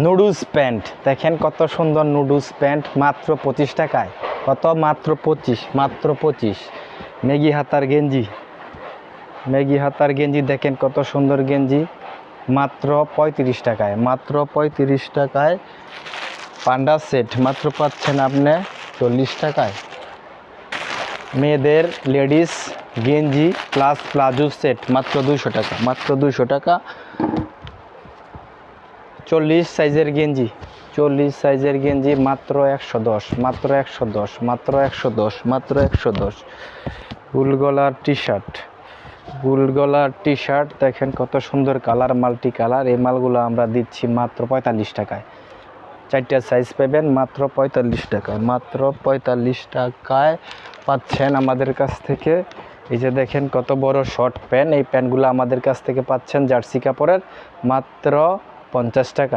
Noodles pant দেখেন কত সুন্দর নুডলস প্যান্ট মাত্র 25 টাকায়। কত? মাত্র 25, মাত্র 25। ম্যাগি হাতার গেঞ্জি দেখেন কত সুন্দর গেঞ্জি, মাত্র 35 টাকায়, মাত্র 35 টাকায়। পান্ডা সেট মাত্র পাচ্ছেন আপনি 40 টাকায়। মেয়েদের লেডিস গেঞ্জি প্লাস প্লাজো সেট মাত্র 200 টাকা, মাত্র 200 টাকা। 40 সাইজের গেঞ্জি মাত্র 110, মাত্র 110, মাত্র 110, মাত্র 110। গোলগলার টি শার্ট দেখেন কত সুন্দর কালার, মাল্টি কালার। এই মালগুলো আমরা দিচ্ছি মাত্র 45 টাকায়। 4টা সাইজ পাবেন মাত্র 45 টাকায়, মাত্র 45 টাকায় পাচ্ছেন আমাদের কাছ থেকে। এই যে দেখেন কত বড় শর্ট প্যান্ট, এই প্যান্টগুলো আমাদের কাছ থেকে পাচ্ছেন জার্সি কাপড়ের মাত্র 50 টাকায়।